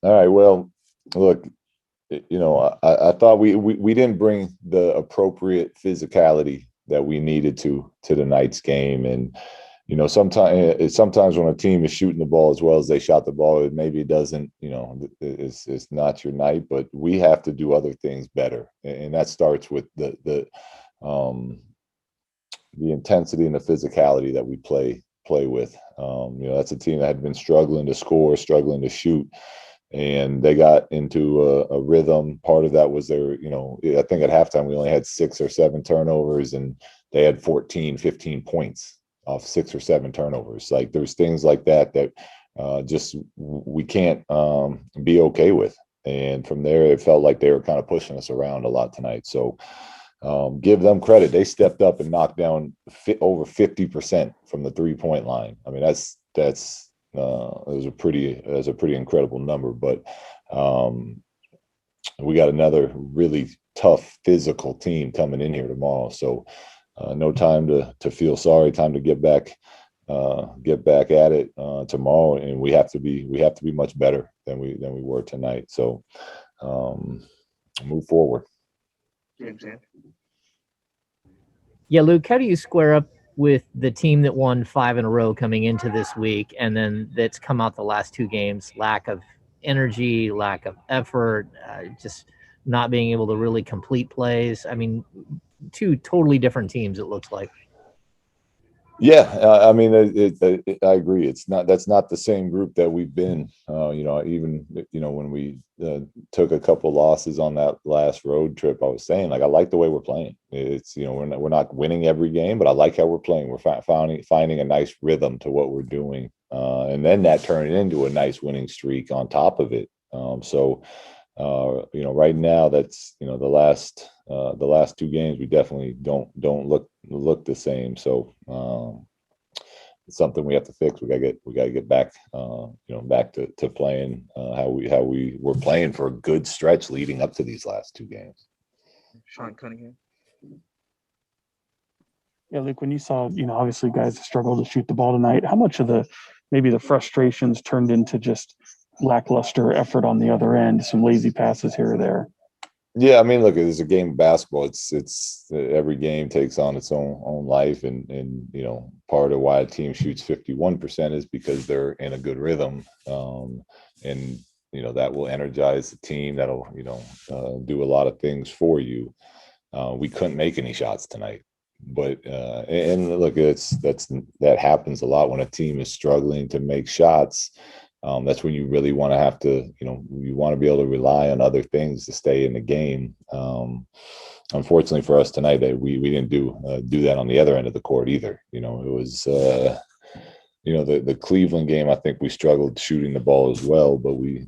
All right. Well, look, I thought we didn't bring the appropriate physicality that we needed to tonight's game, and sometimes when a team is shooting the ball as well as they shot the ball, maybe it doesn't, it's not your night, but we have to do other things better, and that starts with um, the intensity and the physicality that we play with. That's a team that had been struggling to score, struggling to shoot, and they got into a rhythm. Part of that was I think at halftime we only had 6 or 7 turnovers, and they had 14, 15 points off 6 or 7 turnovers. Like there's things like that just we can't be okay with. And from there, it felt like they were kind of pushing us around a lot tonight. So give them credit. They stepped up and knocked down over 50% from the 3-point line. I mean, that's it was a pretty incredible number. But we got another really tough physical team coming in here tomorrow. So no time to feel sorry. Time to get back at it tomorrow, and we have to be much better than we were tonight. So move forward. Yeah, Luke, how do you square up with the team that won 5 in a row coming into this week, and then that's come out the last 2 games? Lack of energy, lack of effort, just not being able to really complete plays. I mean, 2 totally different teams, it looks like. Yeah, I mean, I agree. That's not the same group that we've been. Even when we took a couple losses on that last road trip, I was saying like I like the way we're playing. It's we're not winning every game, but I like how we're playing. We're finding a nice rhythm to what we're doing, and then that turned into a nice winning streak on top of it. Right now that's the last 2 games we definitely don't look the same. So it's something we have to fix. We gotta get back back to playing how we were playing for a good stretch leading up to these last 2 games. Sean Cunningham. Yeah, Luke, when you saw, obviously guys struggle to shoot the ball tonight, how much of maybe the frustrations turned into just lackluster effort on the other end, some lazy passes here or there? Yeah, I mean, look, it's a game of basketball. It's every game takes on its own life, and part of why a team shoots 51% is because they're in a good rhythm, and that will energize the team. That'll do a lot of things for you. We couldn't make any shots tonight, but and look, that happens a lot when a team is struggling to make shots. That's when you really want to have to, you want to be able to rely on other things to stay in the game. Unfortunately for us tonight, we didn't do that on the other end of the court either. It was, the Cleveland game, I think we struggled shooting the ball as well, but we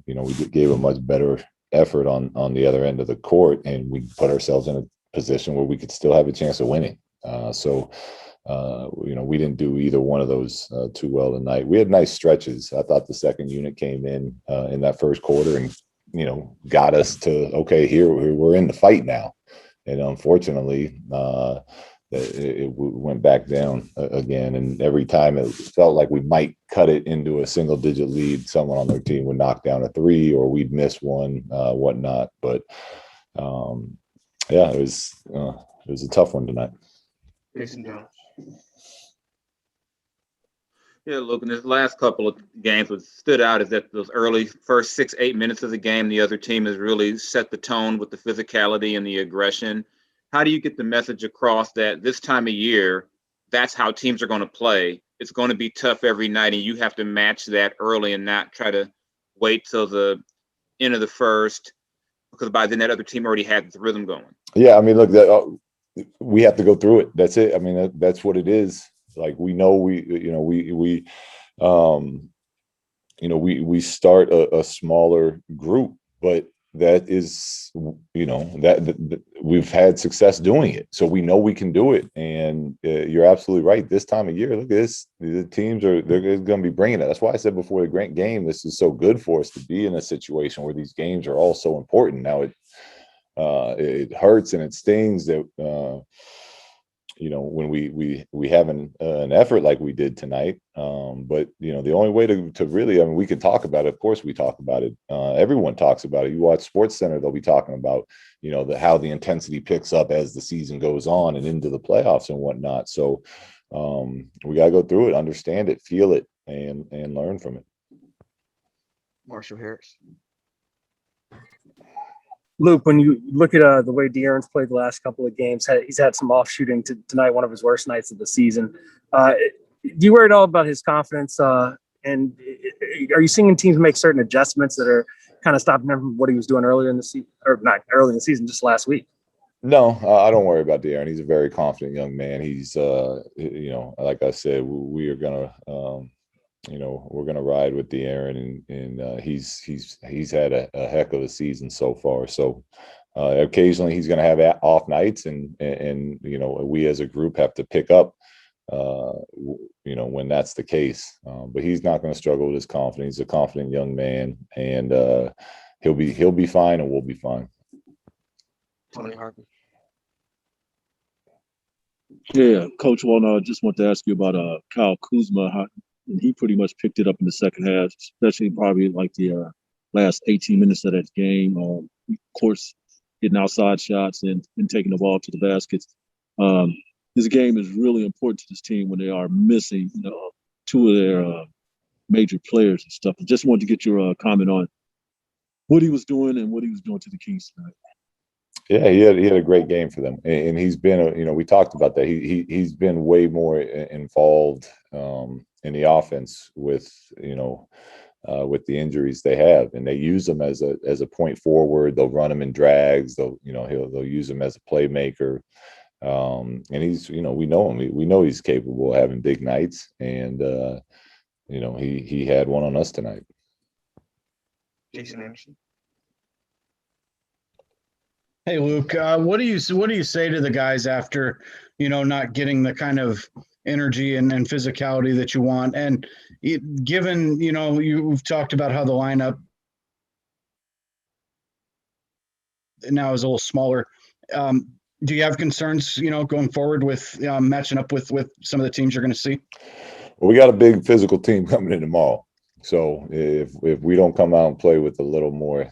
gave a much better effort on the other end of the court, and we put ourselves in a position where we could still have a chance of winning. We didn't do either one of those too well tonight. We had nice stretches. I thought the second unit came in that first quarter and got us to okay, here we're in the fight now. And unfortunately, it went back down again. And every time it felt like we might cut it into a single-digit lead, someone on their team would knock down a 3 or we'd miss one, whatnot. But it was a tough one tonight. Jason Jones. Yeah, look, in this last couple of games, what stood out is that those early first 6-8 minutes of the game, the other team has really set the tone with the physicality and the aggression. How do you get the message across that this time of year, that's how teams are going to play? It's going to be tough every night, and you have to match that early and not try to wait till the end of the first, because by then that other team already had the rhythm going. Yeah, I mean, look, we have to go through it. That's it. I mean, that's what it is. Like we know we start a smaller group, but that is that we've had success doing it, so we know we can do it. And you're absolutely right. This time of year, look at this. The teams they're going to be bringing it. That's why I said before the great game, this is so good for us to be in a situation where these games are all so important. Now it hurts and it stings that when we have an effort like we did tonight. But the only way to really, I mean, we can talk about it. Of course, we talk about it. Everyone talks about it. You watch Sports Center, they'll be talking about how the intensity picks up as the season goes on and into the playoffs and whatnot. So we got to go through it, understand it, feel it, and learn from it. Marshall Harris. Luke, when you look at the way De'Aaron's played the last couple of games, he's had some off shooting tonight, one of his worst nights of the season. Do you worry at all about his confidence? And are you seeing teams make certain adjustments that are kind of stopping him from what he was doing earlier in the season, or not early in the season, just last week? No, I don't worry about De'Aaron. He's a very confident young man. He's, like I said, we are gonna, we're gonna ride with De'Aaron, and he's had a heck of a season so far. So occasionally he's gonna have off nights, and we as a group have to pick up, when that's the case. But he's not going to struggle with his confidence. He's a confident young man, and he'll be fine, and we'll be fine. Tony Harvey. Yeah, Coach Walton, just want to ask you about Kyle Kuzma. And he pretty much picked it up in the second half, especially probably like the last 18 minutes of that game. Of course, getting outside shots and taking the ball to the baskets. This game is really important to this team when they are missing, two of their major players and stuff. I just wanted to get your comment on what he was doing and what he was doing to the Kings tonight. Yeah, he had a great game for them, and he's been, we talked about that. He's been way more involved in the offense with the injuries they have, and they use him as a point forward. They'll run him in drags. They'll use him as a playmaker, and he's we know him. We know he's capable of having big nights, and he had one on us tonight. Jason Anderson. Hey, Luke, what do you say to the guys after, not getting the kind of energy and physicality that you want? And given, you've talked about how the lineup now is a little smaller. Do you have concerns, going forward with matching up with some of the teams you're going to see? Well, we got a big physical team coming in tomorrow. So if we don't come out and play with a little more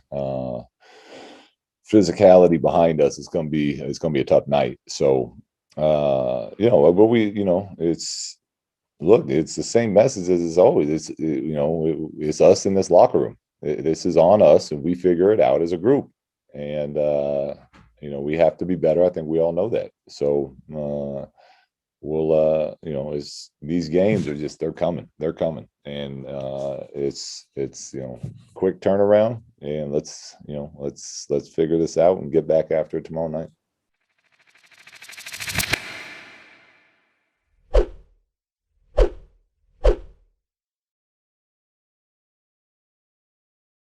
physicality behind us, it's gonna be a tough night. So but it's the same message as it's always. It's us in this locker room. This is on us, and we figure it out as a group. And we have to be better. I think we all know that. So we'll these games are just they're coming, and it's quick turnaround, and let's figure this out and get back after it tomorrow night.